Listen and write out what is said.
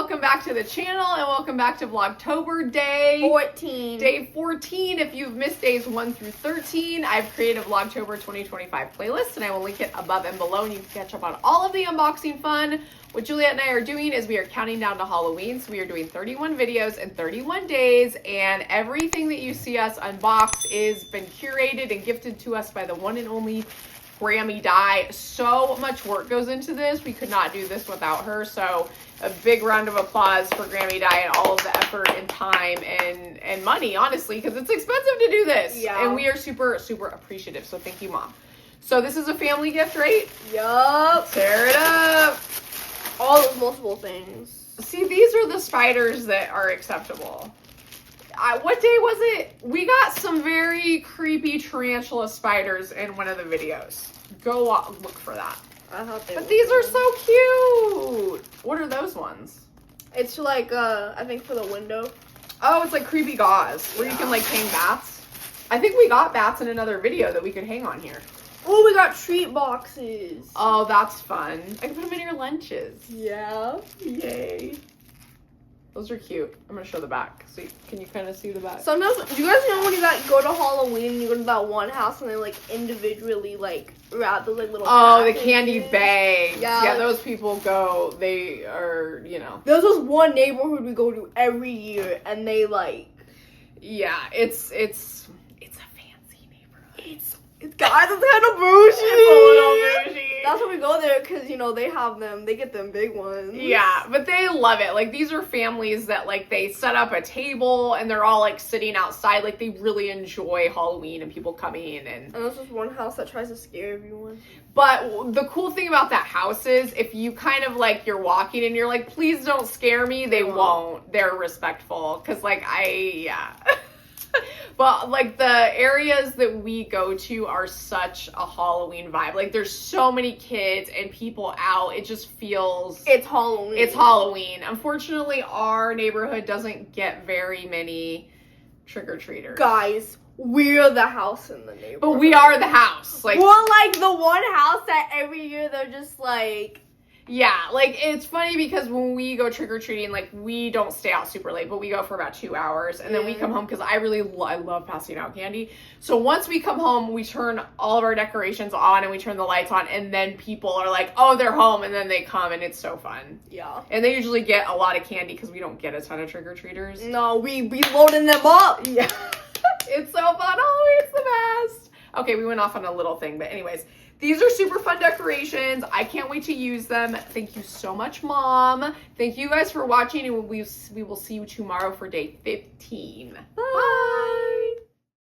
welcome back to the channel, and welcome back to Vlogtober Day 14. Day 14. If you've missed days 1 through 13, I've created a Vlogtober 2025 playlist, and I will link it above and below, and you can catch up on all of the unboxing fun. What Juliet and I are doing is we are counting down to Halloween, so we are doing 31 videos in 31 days, and everything that you see us unbox is been curated and gifted to us by the one and only Grammi dye. So much work goes into this. We could not do this without her. So a big round of applause for Grammi dye and all of the effort and time and money, honestly, because it's expensive to do this. Yeah. And we are super, super appreciative. So thank you, Mom. So this is a family gift, right? Yup. Tear it up. All those multiple things. See, these are the spiders that are acceptable. What day was it? We got some very creepy tarantula spiders in one of the videos. Go look for that. I thought they But were these are cool. so cute. What are those ones? It's like, I think for the window. Oh, it's like creepy gauze where you can like hang bats. I think we got bats in another video that we could hang on here. Oh, we got treat boxes. Oh, that's fun. I can put them in your lunches. Yeah. Yay. Those are cute. I'm going to show the back. So can you kind of see the back? Sometimes, do you guys know when you go to Halloween and you go to that one house and they like individually like wrap those like little Oh, the packages? candy bags. Yeah. Yeah, those people go, they are, you know. There's this one neighborhood we go to every year and they like. Yeah, it's a fancy neighborhood. Guys, it's kind of bougie. It's a little bougie. That's why we go there, because, you know, they have them. They get them big ones. Yeah, but they love it. Like, these are families that, like, they set up a table and they're all, like, sitting outside. Like, they really enjoy Halloween and people coming in. And there's this one house that tries to scare everyone. But the cool thing about that house is if you kind of, like, you're walking and you're like, please don't scare me, they won't. They're respectful. Because, like, yeah. But, like, the areas that we go to are such a Halloween vibe. Like, there's so many kids and people out. It just feels... It's Halloween. It's Halloween. Unfortunately, our neighborhood doesn't get very many trick-or-treaters. Guys, we're the house in the neighborhood. But we are the house. Like, we're, like, the one house that every year they're just, like... Yeah, like, it's funny because when we go trick-or-treating, like, we don't stay out super late, but we go for about 2 hours, and then we come home because I love passing out candy. So once we come home, we turn all of our decorations on, and we turn the lights on, and then people are like, oh, they're home, and then they come, and it's so fun. Yeah. And they usually get a lot of candy because we don't get a ton of trick-or-treaters. No, we loading them up. Yeah. It's so fun. Oh, it's the best. Okay, we went off on a little thing, but anyways, these are super fun decorations. I can't wait to use them. Thank you so much, Mom. Thank you guys for watching, and we will see you tomorrow for day 15.